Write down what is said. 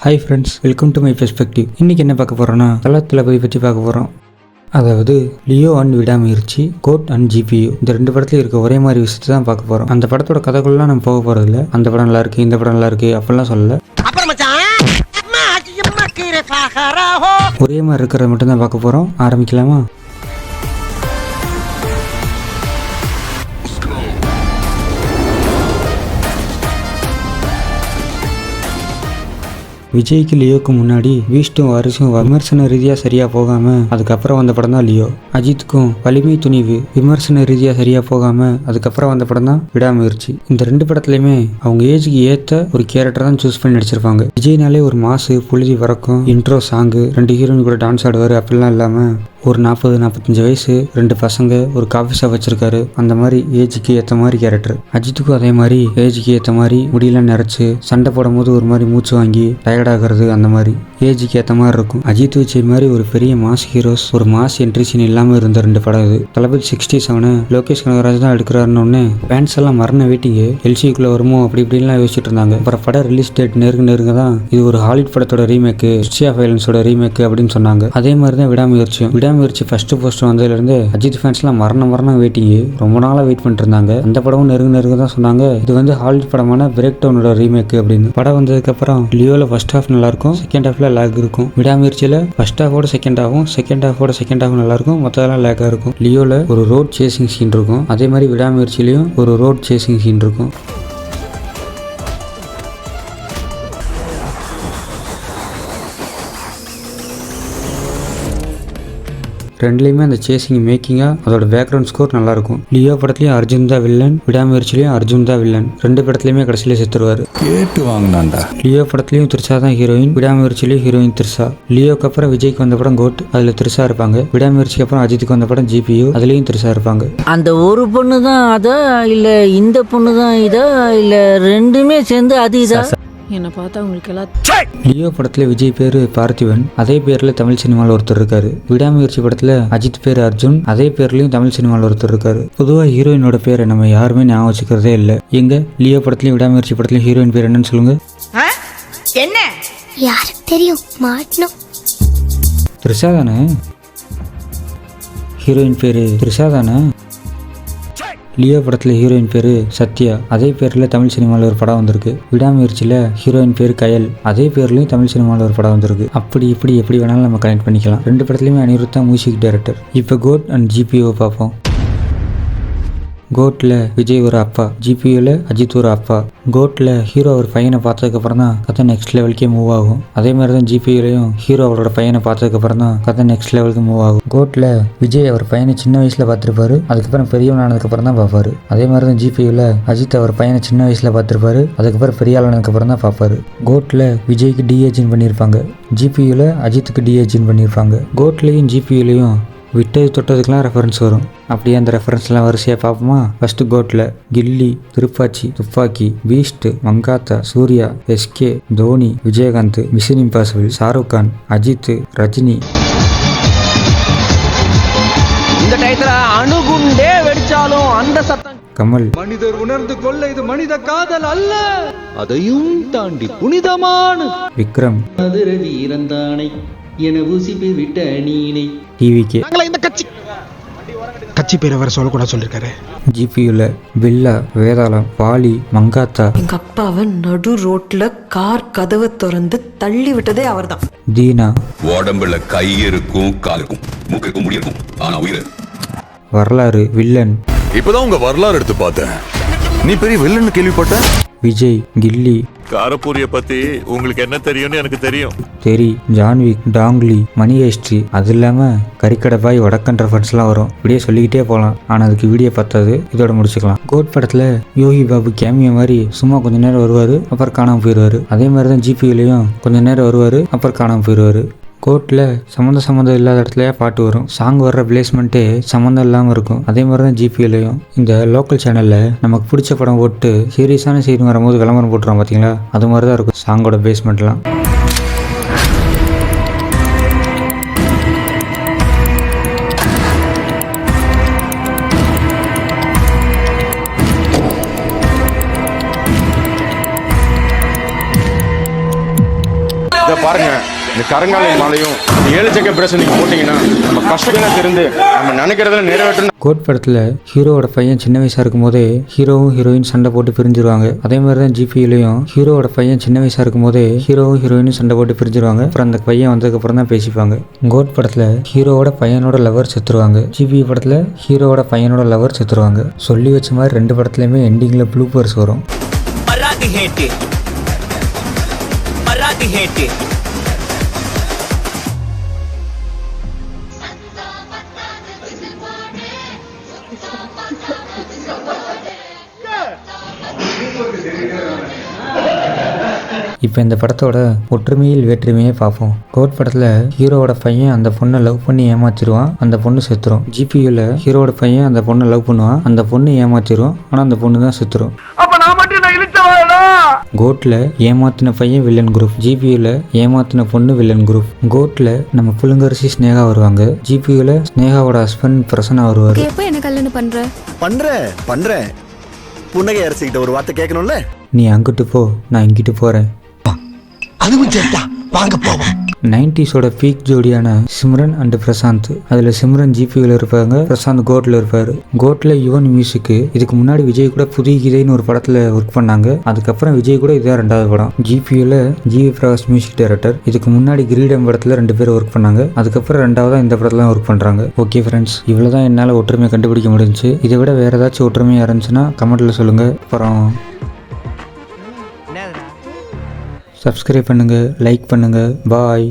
Hi friends, welcome to my perspective. இன்றைக்கி என்ன பார்க்க போகிறோன்னா தளபதி பற்றி பார்க்க போகிறோம். அதாவது லியோ அண்ட் விடாமுயற்சி, கோட் அண்ட் ஜிபியு, இந்த ரெண்டு படத்துலையும் இருக்க ஒரே மாதிரி விஷயத்தை தான் பார்க்க போகிறோம். அந்த படத்தோட கதைக்குள்ளலாம் நம்ம போக போகிறதில்ல. அந்த படம் நல்லா இருக்குது, இந்த படம் நல்லா இருக்குது அப்படிலாம் சொல்லலை. ஒரே மாதிரி இருக்கிறத மட்டும்தான் பார்க்க போகிறோம். ஆரம்பிக்கலாமா? விஜய்க்கு லியோக்கு முன்னாடி வீஸ்டும் வாரிசும் விமர்சன ரீதியாக சரியாக போகாமல் அதுக்கப்புறம் வந்த படம் தான் லியோ. அஜித்துக்கும் வலிமை துணிவு விமர்சன ரீதியாக சரியாக போகாமல் அதுக்கப்புறம் வந்த படம் தான் விடாமுயற்சி. இந்த ரெண்டு படத்துலையுமே அவங்க ஏஜுக்கு ஏற்ற ஒரு கேரக்டர் தான் சூஸ் பண்ணி நடிச்சிருப்பாங்க. விஜய்னாலே ஒரு மாசு புழுதி வரக்கும், இன்ட்ரோ சாங்கு, 2 ஹீரோயின் கூட டான்ஸ் ஆடுவார் அப்படிலாம் இல்லாமல் ஒரு 40-45 வயசு, 2 பசங்க, ஒரு காஃபி ஷாப் வச்சிருக்காரு. அந்த மாதிரி ஏஜுக்கு ஏற்ற மாதிரி கேரக்டர். அஜித்துக்கும் அதே மாதிரி ஏஜுக்கு ஏற்ற மாதிரி முடியெல்லாம் நிறைச்சு சண்டை போடும் போது ஒரு மாதிரி மூச்சு வாங்கி டயர்டாகிறது, அந்த மாதிரி ஏஜுக்கு ஏற்ற மாதிரி இருக்கும். அஜித் விஜய் மாதிரி ஒரு பெரிய மாஸ் ஹீரோஸ், ஒரு மாஸ் என்ட்ரி சீன் இல்லாமல் இருந்த 2 படம் இது. தளபதி 67 லோகேஷ் கனகராஜ் தான் எடுக்கிறாருன்னு ஃபேன்ஸ் எல்லாம் மரண வெயிட்டிங்கு, எல்சிக்குள்ளே வருமோ அப்படி இப்படின்லாம் யோசிச்சுட்டு இருந்தாங்க. அப்புறம் படம் ரிலீஸ் டேட் நெருங்க தான் இது ஒரு ஹாலிவுட் படத்தோட ரீமேக்கு, ஹிஸ்டரி ஆஃப் வயலன்ஸோட ரீமேக்கு அப்படின்னு சொன்னாங்க. அதே மாதிரி தான் விடாமுயற்சி ஃபர்ஸ்ட் போஸ்ட் வந்ததுலேருந்து அஜித் ஃபேன்ஸ்லாம் மரணம் வெயிட்டிங்கு, ரொம்ப நாளாக வெயிட் பண்ணிட்டு இருந்தாங்க. அந்த படமும் நெருங்க தான் சொன்னாங்க இது வந்து ஹாலிவுட் படமான பிரேக் டவுனோட ரீமேக் அப்படின்னு. படம் வந்ததுக்கப்புறம் லியோவில் ஃபர்ஸ்ட் ஹாஃப் நல்லா இருக்கும், செகண்ட் ஹாஃப்ல லேக் இருக்கும். விடாமுயற்சியில் ஃபர்ஸ்ட் ஹாஃபோட செகண்ட் ஹாஃப் நல்லா இருக்கும், மற்றதெல்லாம் லேக்காக இருக்கும். லியோவில் ஒரு ரோட் சேசிங் சீன் இருக்கும், அதே மாதிரி விடாமுயற்சியிலையும் ஒரு ரோட் சேசிங் சீன் இருக்கும். ரெண்டுலேயுமே அந்த சேசிங் மேக்கிங்காக அதோட பேக்ரவுண்ட் ஸ்கோர் நல்லாயிருக்கும். லியோ படத்துலையும் அர்ஜுன் தான் வில்லன், விடாமுயற்சிலையும் அர்ஜுன் தான் வில்லன். 2 படத்துலையுமே கடைசியிலே செத்துருவார். கேட்டு வாங்கினாண்டா. லியோ படத்துலையும் திரிஷா தான் ஹீரோயின், விடாமுயற்சிலையும் ஹீரோயின் திரிஷா. லியோக்கு அப்புறம் விஜய்க்கு வந்த படம் கோட், அதில் திரிஷா இருப்பாங்க. விடாமுயற்சிக்கு அப்புறம் அஜித்துக்கு வந்த படம் ஜிபியு, அதுலேயும் திரிஷா இருப்பாங்க. அந்த ஒரு பொண்ணு தான் அதா, இல்லை இந்த பொண்ணு தான் இதா, இல்லை ரெண்டுமே சேர்ந்து அது இதா? என்னை பார்த்தா உங்களுக்கு எல்லாம். லியோ படத்தில் விஜய் பேர் பார்த்திபன், அதே பேரில் தமிழ் சினிமாவில் ஒருத்தர் இருக்காரு. விடாமுயற்சி படத்தில் அஜித் பேர் அர்ஜுன், அதே பேர்லையும் தமிழ் சினிமாவில் ஒருத்தர் இருக்காரு. பொதுவாக ஹீரோயினோட பேரை நம்ம யாருமே ஞாபகம் வச்சுக்கிறதே இல்லை. எங்க லியோ படத்துலையும் விடாமுயற்சி படத்துலையும் ஹீரோயின் பேர் என்னன்னு சொல்லுங்க. என்ன யாருக்கு தெரியும்? மாட்டணும். திரிஷா தானே ஹீரோயின் பேரு? திரிஷா தானே? லியோ படத்தில் ஹீரோயின் பேர் சத்யா, அதே பேரில் தமிழ் சினிமாவில் ஒரு படம் வந்திருக்கு. விடாமுயற்சியில் ஹீரோயின் பேர் கயல், அதே பேர்லையும் தமிழ் சினிமாவில் ஒரு படம் வந்திருக்கு. அப்படி எப்படி வேணாலும் நம்ம கனெக்ட் பண்ணிக்கலாம். 2 படத்துலையுமே அனிருத் தான் மியூசிக் டைரக்டர். இப்போ கோட் அண்ட் ஜிபிஓ பார்ப்போம். கோட்டில் விஜய் ஒரு அப்பா, ஜிபியூவில் அஜித் ஒரு அப்பா. கோட்டில் ஹீரோ அவர் பையனை பார்த்ததுக்கப்புறம் தான் கதை நெக்ஸ்ட் லெவலுக்கே மூவ் ஆகும். அதே மாதிரி தான் ஜிபியூலையும் ஹீரோ அவரோட பையனை பார்த்ததுக்கப்புறம் தான் கதை நெக்ஸ்ட் லெவலுக்கு மூவ் ஆகும். கோட்டில் விஜய் அவர் பையனை சின்ன வயசில் பார்த்துருப்பாரு, அதுக்கப்புறம் பெரியவன் ஆனதுக்கப்புறம் தான் பார்ப்பாரு. அதே மாதிரி தான் ஜிபியூவில் அஜித் அவர் பையனை சின்ன வயசில் பார்த்துருப்பாரு, அதுக்கப்புறம் பெரிய ஆளானதுக்கப்புறம் தான் பார்ப்பாரு. கோட்டில் விஜய்க்கு டிஏஜின் பண்ணியிருப்பாங்க, ஜிபியூவில் அஜித்துக்கு டிஏஜின் பண்ணியிருப்பாங்க. கோட்லேயும் ஜிபியூலையும் விட்டது தொட்டதுக்கெலாம் ரெஃபரன்ஸ் வரும். அப்படியே அந்த ரெஃபரன்ஸ்லாம் வரிசையாக பார்ப்போமா? ஃபர்ஸ்ட் கோட்டில் Ghilli, Thiruppachi, Thuppakki, Beast, Mankatha, Suriya, SK, Dhoni, Vijayakanth, Mission Impossible, Shahrukh Khan, Ajith, Rajini. இந்த டயத்துல அணுகுண்டே வெடிச்சாலும் அந்த சத்தம் கமல். மனிதர் உணர்ந்து கொள்ள இது மனித காதல் அல்ல, அதையும் தாண்டி புனிதமான விக்ரம். மதுரவி இறந்தானை என ஊசிப்பு விட்ட நீனை. டிவிகே. இந்த கட்சி பேரை வர சொல்லக்கூடாது சொல்லிருக்காரு. ஜிபியூல பில்லா, வேதாளம், பாலி, மங்காத்தா. எங்க அப்பாவை நடு ரோட்ல கார் கதவை திறந்து தள்ளி விட்டதே அவர்தான். தீனா. உடம்புல கை இருக்கும், கால் இருக்கும், மூக்கு இருக்கும், முடி இருக்கும், ஆனா உயிர். வரலாறு வில்லன். இப்பதான் உங்க வரலாறு எடுத்து பார்த்தேன். நீ பெரிய வில்லன்னு கேள்விப்பட்ட. விஜய், கில்லி. காரப்பூரிய பத்தி உங்களுக்கு என்ன தெரியும்னு எனக்கு தெரியும். தெரி, ஜான்விக், டாங்லி, மணி ஹைஸ்ட்ரி, அது இல்லாமல் கறிக்கடை பாய், வடக்கன் ரெஃபரன்ஸ்லாம் வரும். இப்படியே சொல்லிக்கிட்டே போகலாம், ஆனால் அதுக்கு வீடியோ பார்த்தாது. இதோட முடிச்சுக்கலாம். கோட் படத்தில் யோகி பாபு கேமியோ மாதிரி சும்மா கொஞ்ச நேரம் வருவார், அப்புறம் காணாமல் போயிடுவார். அதே மாதிரி தான் ஜிபியூலையும் கொஞ்ச நேரம் வருவார், அப்புறம் காணாமல் போயிடுவார். கோட்டில் சம்மந்தம் இல்லாத இடத்துலையே பாட்டு வரும். சாங் வர்ற பிளேஸ்மெண்ட்டே சம்மந்தம் இல்லாமல் இருக்கும். அதே மாதிரி தான் ஜிபியூலையும். இந்த லோக்கல் சேனலில் நமக்கு பிடிச்ச படம் ஓட்டு சீரியஸான சீன் வரும்போது விளம்பரம் போட்டுருவோம் பார்த்தீங்களா, அது மாதிரி தான் இருக்கும் சாங்கோட பேஸ்மெண்ட்லாம். இதை பாருங்க, இந்த கருங்காலை மாலையும் 7 சக்க பிரஸ் நீங்க போட்டீங்கன்னா நம்ம கஷ்டம் திருந்து நம்ம நினைக்கிறதுல நிறைவேற்றணும். கோட் படத்தில் ஹீரோவோட பையன் சின்ன வயசாக இருக்கும் போதே ஹீரோவும் ஹீரோயின் சண்டை போட்டு பிரிஞ்சிருவாங்க. அதே மாதிரி தான் ஜிபியிலையும் ஹீரோவோட பையன் சின்ன வயசாக இருக்கும் போதே ஹீரோவும் ஹீரோயினும் சண்டை போட்டு பிரிஞ்சிருவாங்க. அப்புறம் அந்த பையன் வந்ததுக்கப்புறம் தான் பேசிப்பாங்க. கோட் படத்தில் ஹீரோவோட பையனோட லவர் செத்துருவாங்க. ஜிபி படத்தில் ஹீரோவோட பையனோட லவர் செத்துருவாங்க. சொல்லி வச்ச மாதிரி 2 படத்துலையுமே எண்டிங்கில் ப்ளூப்பர்ஸ் வரும். இப்போ இந்த படத்தோட ஒற்றுமையில் வேற்றுமையே பார்ப்போம். கோட் படத்தில் ஹீரோவோட பையன் அந்த பொண்ணை லவ் பண்ணி ஏமாத்திடுவான், அந்த பொண்ணு செத்துரும். ஜிபியூல ஹீரோவோட பையன் அந்த பொண்ணை லவ் பண்ணுவான், அந்த பொண்ணு ஏமாத்திரும், ஆனால் அந்த பொண்ணு தான் செத்துரும். கோட்ல ஏமாத்தின பையன் வில்லன் குரூப், ஜிபியூல ஏமாத்தின பொண்ணு வில்லன் குரூப். கோட்ல நம்ம புழுங்கரிசி ஸ்னேகா வருவாங்க, ஜிபியூல ஸ்னேகாவோட ஹஸ்பண்ட் பிரசன்னா வருவாரு. எப்போ என்ன கல்யாணம் பண்றேன் புன்னகை அரசிக்கிட்ட ஒரு வார்த்தை கேட்கணும்ல. நீ அங்கிட்டு போ, நான் இங்கிட்டு போறேன். அதுவும் சரிதான், வாங்க போவோம். 90s பீக் ஜோடியான சிம்ரன் அண்ட் பிரசாந்த். அதில் சிம்ரன் ஜிபியூல இருப்பாங்க, பிரசாந்த் கோட்ல இருப்பாரு. கோட்ல யுவன் மியூசிக்கு. இதுக்கு முன்னாடி விஜய் கூட புதிய கீதைன்னு ஒரு படத்தில் ஒர்க் பண்ணாங்க. அதுக்கப்புறம் விஜய் கூட இதான் 2வது படம். ஜிபியூல ஜிவி பிரகாஷ் மியூசிக் டைரக்டர். இதுக்கு முன்னாடி கிரீடம் படத்தில் 2 பேர் ஒர்க் பண்ணாங்க. அதுக்கப்புறம் 2வதா இந்த படத்துல ஒர்க் பண்றாங்க. ஓகே ஃப்ரெண்ட்ஸ், இவ்வளவுதான் என்னால் ஒற்றுமையை கண்டுபிடிக்க முடிஞ்சுச்சு. இதை விட வேற ஏதாச்சும் ஒற்றுமையா இருந்துச்சுன்னா கமெண்ட்ல சொல்லுங்க. அப்புறம் சப்ஸ்கிரைப் பண்ணுங்க, லைக் பண்ணுங்க. பாய்.